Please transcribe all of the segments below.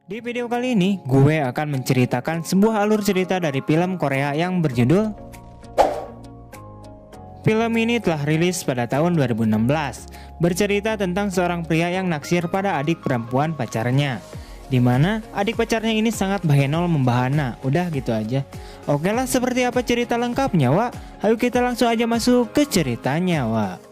Di video kali ini, gue akan menceritakan sebuah alur cerita dari film Korea yang berjudul. Film ini telah rilis pada tahun 2016, bercerita tentang seorang pria yang naksir pada adik perempuan pacarnya. Dimana adik pacarnya ini sangat bahenol membahana, udah gitu aja. Oke lah, seperti apa cerita lengkapnya, Wak? Ayo kita langsung aja masuk ke ceritanya, Wak.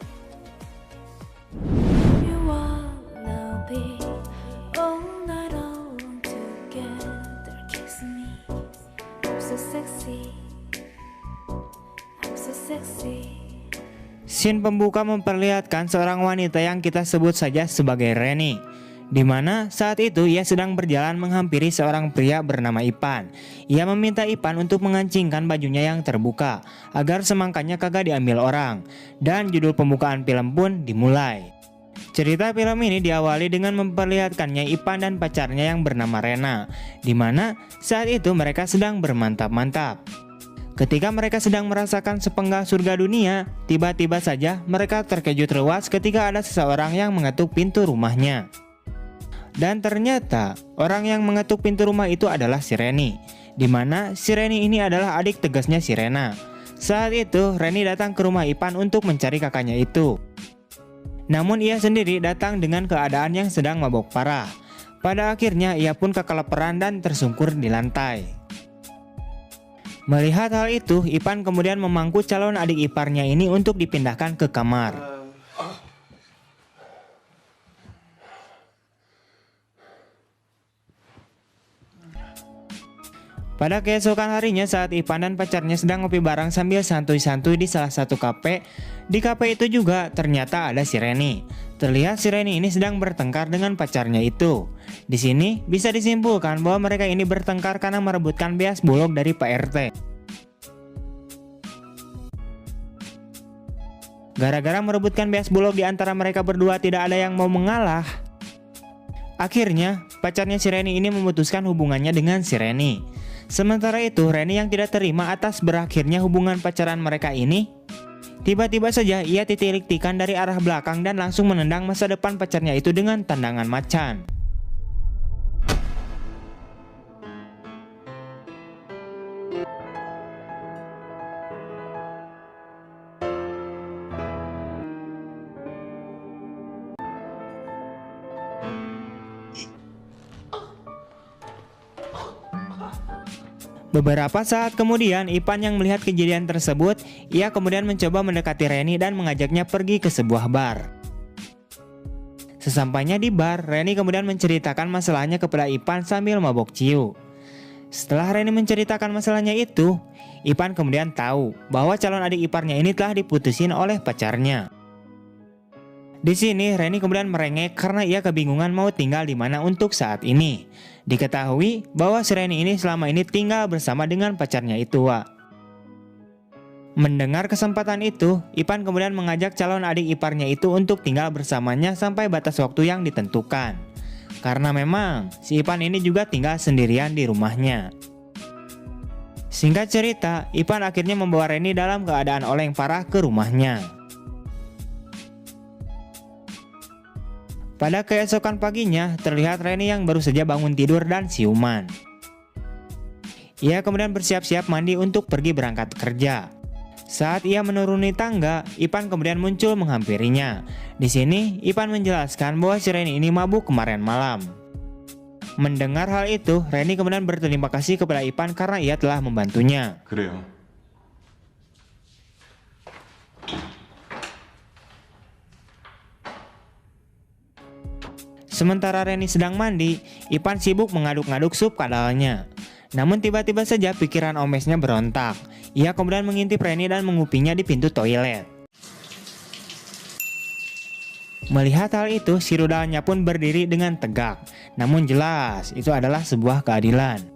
Scene pembuka memperlihatkan seorang wanita yang kita sebut saja sebagai Reni, di mana saat itu ia sedang berjalan menghampiri seorang pria bernama Ipan. Ia meminta Ipan untuk mengancingkan bajunya yang terbuka agar semangkanya kagak diambil orang, dan judul pembukaan film pun dimulai. Cerita film ini diawali dengan memperlihatkannya Ipan dan pacarnya yang bernama Rena, di mana saat itu mereka sedang bermantap-mantap. Ketika mereka sedang merasakan sepenggal surga dunia, tiba-tiba saja mereka terkejut luas ketika ada seseorang yang mengetuk pintu rumahnya. Dan ternyata orang yang mengetuk pintu rumah itu adalah si Reni, di mana si Reni ini adalah adik tegasnya si Rena. Saat itu Reni datang ke rumah Ipan untuk mencari kakaknya itu. Namun ia sendiri datang dengan keadaan yang sedang mabok parah. Pada akhirnya ia pun kekelaparan dan tersungkur di lantai. Melihat hal itu, Ipan kemudian memangku calon adik iparnya ini untuk dipindahkan ke kamar. Pada keesokan harinya saat Ipan dan pacarnya sedang ngopi bareng sambil santuy-santuy di salah satu kafe, di kafe itu juga ternyata ada si Reni. Terlihat si Reni ini sedang bertengkar dengan pacarnya itu. Di sini bisa disimpulkan bahwa mereka ini bertengkar karena merebutkan beas bulog dari Pak RT. Gara-gara merebutkan beas bulog di antara mereka berdua tidak ada yang mau mengalah. Akhirnya pacarnya si Reni ini memutuskan hubungannya dengan si Reni. Sementara itu Reni yang tidak terima atas berakhirnya hubungan pacaran mereka ini, tiba-tiba saja ia titilik-tikan dari arah belakang dan langsung menendang masa depan pacarnya itu dengan tendangan macan. Beberapa saat kemudian, Ipan yang melihat kejadian tersebut, ia kemudian mencoba mendekati Reni dan mengajaknya pergi ke sebuah bar. Sesampainya di bar, Reni kemudian menceritakan masalahnya kepada Ipan sambil mabok ciu. Setelah Reni menceritakan masalahnya itu, Ipan kemudian tahu bahwa calon adik iparnya ini telah diputusin oleh pacarnya. Di sini Reni kemudian merengek karena ia kebingungan mau tinggal di mana untuk saat ini. Diketahui bahwa si Reni ini selama ini tinggal bersama dengan pacarnya itu, Wak. Mendengar kesempatan itu, Ipan kemudian mengajak calon adik iparnya itu untuk tinggal bersamanya sampai batas waktu yang ditentukan. Karena memang si Ipan ini juga tinggal sendirian di rumahnya. Singkat cerita, Ipan akhirnya membawa Reni dalam keadaan oleng parah ke rumahnya. Pada keesokan paginya, terlihat Reni yang baru saja bangun tidur dan siuman. Ia kemudian bersiap-siap mandi untuk pergi berangkat kerja. Saat ia menuruni tangga, Ipan kemudian muncul menghampirinya. Di sini, Ipan menjelaskan bahwa si Reni ini mabuk kemarin malam. Mendengar hal itu, Reni kemudian berterima kasih kepada Ipan karena ia telah membantunya. 그래요. Sementara Reni sedang mandi, Ipan sibuk mengaduk-ngaduk sup kadalnya. Namun tiba-tiba saja pikiran omesnya berontak. Ia kemudian mengintip Reni dan mengupinya di pintu toilet. Melihat hal itu, si rudalnya pun berdiri dengan tegak. Namun jelas, itu adalah sebuah keadilan.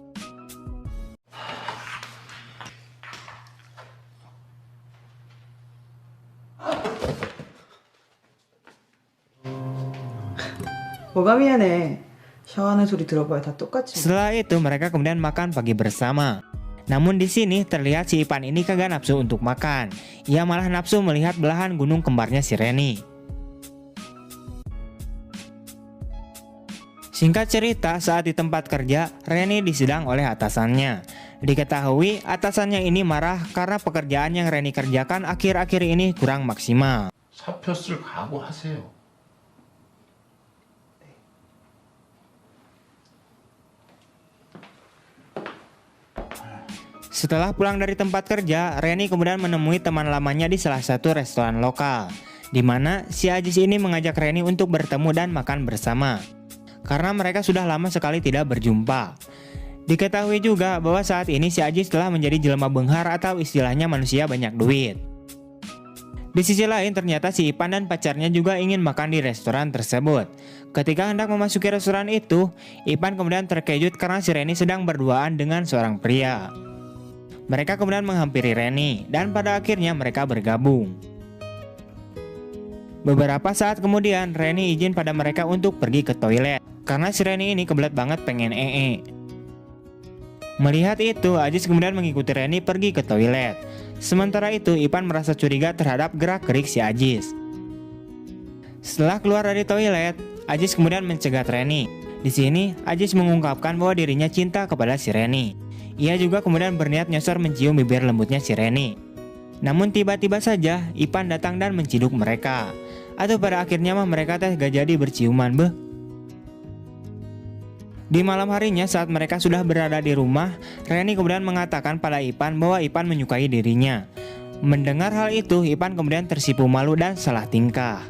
뭐가 미안해. 샤워하는 소리 들어봐야 다 똑같지. Setelah itu mereka kemudian makan pagi bersama. Namun di sini terlihat si Ipan ini kagak nafsu untuk makan. Ia malah nafsu melihat belahan gunung kembarnya si Reni. Singkat cerita, saat di tempat kerja, Reni disidang oleh atasannya. Diketahui atasannya ini marah karena pekerjaan yang Reni kerjakan akhir-akhir ini kurang maksimal. 사표 쓸 각오하세요. Setelah pulang dari tempat kerja, Reni kemudian menemui teman lamanya di salah satu restoran lokal, di mana si Ajis ini mengajak Reni untuk bertemu dan makan bersama, karena mereka sudah lama sekali tidak berjumpa. Diketahui juga bahwa saat ini si Ajis telah menjadi jelema benghar atau istilahnya manusia banyak duit. Di sisi lain ternyata si Ipan dan pacarnya juga ingin makan di restoran tersebut. Ketika hendak memasuki restoran itu, Ipan kemudian terkejut karena si Reni sedang berduaan dengan seorang pria. Mereka kemudian menghampiri Reni dan pada akhirnya mereka bergabung. Beberapa saat kemudian Reni izin pada mereka untuk pergi ke toilet karena si Reni ini kebelet banget pengen ee. Melihat itu, Ajis kemudian mengikuti Reni pergi ke toilet. Sementara itu, Ipan merasa curiga terhadap gerak-gerik si Ajis. Setelah keluar dari toilet, Ajis kemudian mencegat Reni. Di sini, Ajis mengungkapkan bahwa dirinya cinta kepada si Reni. Ia juga kemudian berniat nyosor mencium bibir lembutnya si Reni. Namun tiba-tiba saja, Ipan datang dan menciduk mereka. Atau pada akhirnya mah mereka teh gak jadi berciuman beh. Di malam harinya saat mereka sudah berada di rumah, Reni kemudian mengatakan pada Ipan bahwa Ipan menyukai dirinya. Mendengar hal itu, Ipan kemudian tersipu malu dan salah tingkah.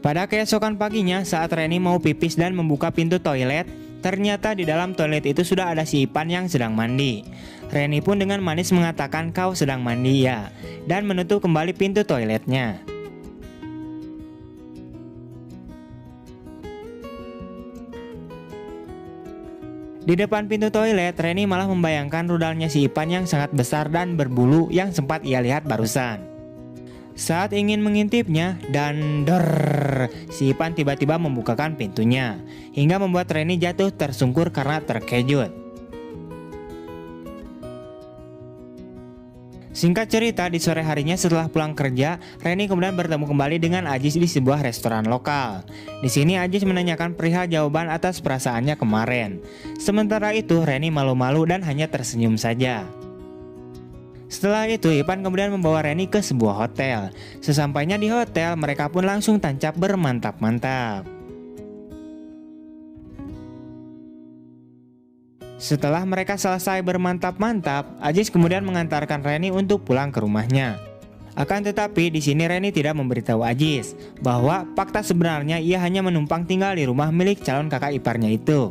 Pada keesokan paginya saat Reni mau pipis dan membuka pintu toilet, ternyata di dalam toilet itu sudah ada si Ipan yang sedang mandi. Reni pun dengan manis mengatakan kau sedang mandi ya, dan menutup kembali pintu toiletnya. Di depan pintu toilet, Reni malah membayangkan rudalnya si Ipan yang sangat besar dan berbulu yang sempat ia lihat barusan. Saat ingin mengintipnya, dan der, si Ipan tiba-tiba membukakan pintunya, hingga membuat Reni jatuh tersungkur karena terkejut. Singkat cerita, di sore harinya setelah pulang kerja, Reni kemudian bertemu kembali dengan Ajis di sebuah restoran lokal. Di sini Ajis menanyakan perihal jawaban atas perasaannya kemarin. Sementara itu, Reni malu-malu dan hanya tersenyum saja. Setelah itu, Ipan kemudian membawa Reni ke sebuah hotel. Sesampainya di hotel, mereka pun langsung tancap bermantap-mantap. Setelah mereka selesai bermantap-mantap, Ajis kemudian mengantarkan Reni untuk pulang ke rumahnya. Akan tetapi di sini Reni tidak memberitahu Ajis bahwa fakta sebenarnya ia hanya menumpang tinggal di rumah milik calon kakak iparnya itu.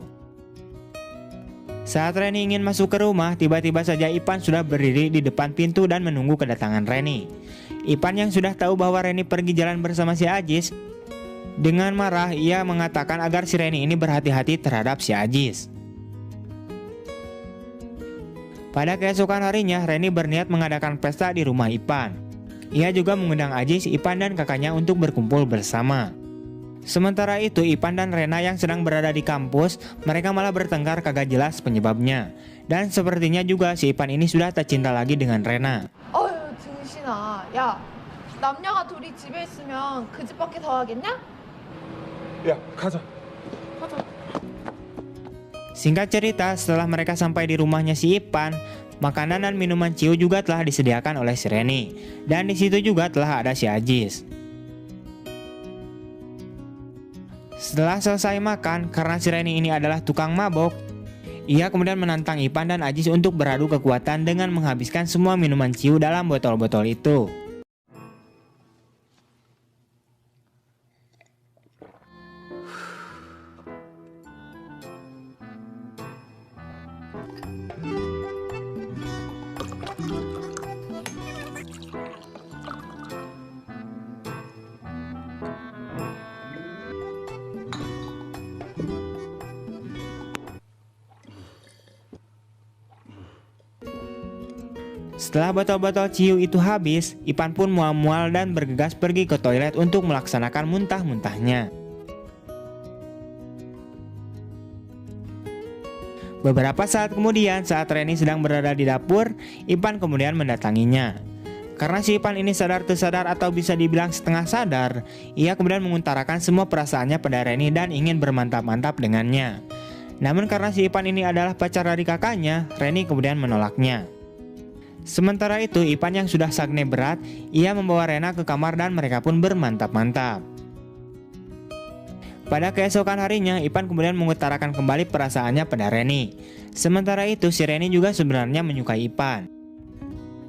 Saat Reni ingin masuk ke rumah, tiba-tiba saja Ipan sudah berdiri di depan pintu dan menunggu kedatangan Reni. Ipan yang sudah tahu bahwa Reni pergi jalan bersama si Ajis, dengan marah ia mengatakan agar si Reni ini berhati-hati terhadap si Ajis. Pada keesokan harinya, Reni berniat mengadakan pesta di rumah Ipan. Ia juga mengundang Ajis, Ipan dan kakaknya untuk berkumpul bersama. Sementara itu, Ipan dan Rena yang sedang berada di kampus, mereka malah bertengkar kagak jelas penyebabnya. Dan sepertinya juga si Ipan ini sudah tak cinta lagi dengan Rena. 어휴 등신아 야 남녀가 둘이 집에 있으면 그 집밖에 더 하겠냐? 야, 가자. Singkat cerita, setelah mereka sampai di rumahnya si Ipan, makanan dan minuman ciu juga telah disediakan oleh si Reni. Dan di situ juga telah ada si Ajis. Setelah selesai makan, karena si Reni ini adalah tukang mabok, ia kemudian menantang Ipan dan Ajis untuk beradu kekuatan dengan menghabiskan semua minuman ciu dalam botol-botol itu. Setelah botol-botol ciu itu habis, Ipan pun mual-mual dan bergegas pergi ke toilet untuk melaksanakan muntah-muntahnya. Beberapa saat kemudian, saat Reni sedang berada di dapur, Ipan kemudian mendatanginya. Karena si Ipan ini sadar tersadar atau bisa dibilang setengah sadar, ia kemudian mengutarakan semua perasaannya pada Reni dan ingin bermantap-mantap dengannya. Namun karena si Ipan ini adalah pacar dari kakaknya, Reni kemudian menolaknya. Sementara itu Ipan yang sudah sakne berat, ia membawa Rena ke kamar dan mereka pun bermantap-mantap. Pada keesokan harinya, Ipan kemudian mengutarakan kembali perasaannya pada Reni. Sementara itu si Reni juga sebenarnya menyukai Ipan.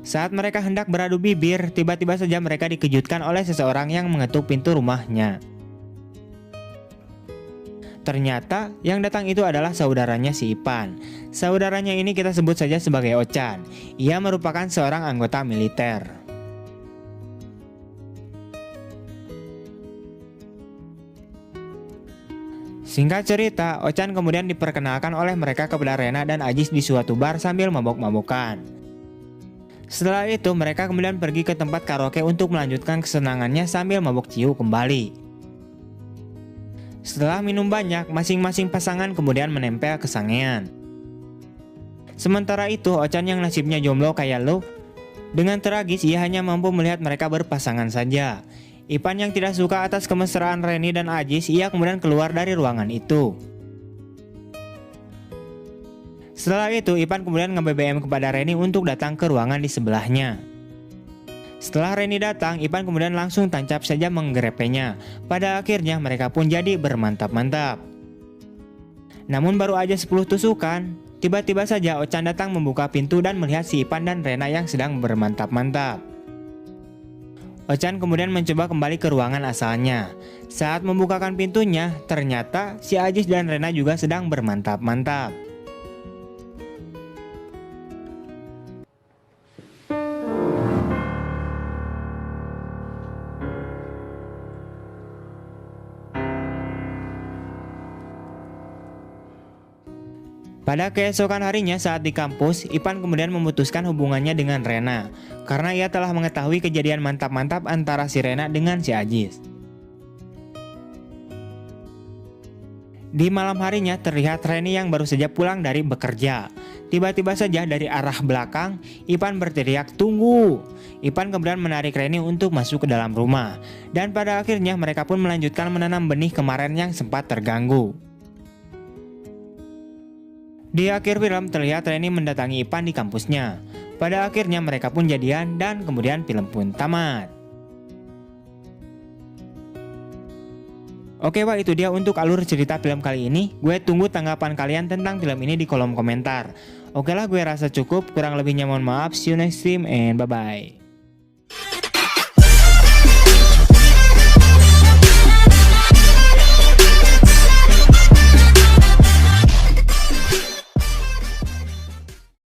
Saat mereka hendak beradu bibir, tiba-tiba saja mereka dikejutkan oleh seseorang yang mengetuk pintu rumahnya. Ternyata yang datang itu adalah saudaranya si Ipan. Saudaranya ini kita sebut saja sebagai Ochan. Ia merupakan seorang anggota militer. Singkat cerita, Ochan kemudian diperkenalkan oleh mereka kepada Rena dan Ajis di suatu bar sambil mabok-mabokan. Setelah itu mereka kemudian pergi ke tempat karaoke untuk melanjutkan kesenangannya sambil mabok ciu kembali. Setelah minum banyak, masing-masing pasangan kemudian menempel ke sangean. Sementara itu Ochan yang nasibnya jomblo kayak lo, dengan tragis ia hanya mampu melihat mereka berpasangan saja. Ipan yang tidak suka atas kemesraan Reni dan Ajis, ia kemudian keluar dari ruangan itu. Setelah itu Ipan kemudian nge-BBM kepada Reni untuk datang ke ruangan di sebelahnya. Setelah Reni datang, Ipan kemudian langsung tancap saja menggrepenya. Pada akhirnya mereka pun jadi bermantap-mantap. Namun baru aja 10 tusukan, tiba-tiba saja Ochan datang membuka pintu dan melihat si Ipan dan Rena yang sedang bermantap-mantap. Ochan kemudian mencoba kembali ke ruangan asalnya. Saat membukakan pintunya, ternyata si Ajis dan Rena juga sedang bermantap-mantap. Pada keesokan harinya saat di kampus, Ipan kemudian memutuskan hubungannya dengan Rena karena ia telah mengetahui kejadian mantap-mantap antara si Rena dengan si Ajis. Di malam harinya terlihat Reni yang baru saja pulang dari bekerja. Tiba-tiba saja dari arah belakang, Ipan berteriak, "Tunggu!" Ipan kemudian menarik Reni untuk masuk ke dalam rumah. Dan pada akhirnya mereka pun melanjutkan menanam benih kemarin yang sempat terganggu. Di akhir film terlihat Reni mendatangi Ipan di kampusnya. Pada akhirnya mereka pun jadian dan kemudian film pun tamat. Oke itu dia untuk alur cerita film kali ini. Gue tunggu tanggapan kalian tentang film ini di kolom komentar. Oke lah, gue rasa cukup, kurang lebihnya mohon maaf. See you next time and bye bye.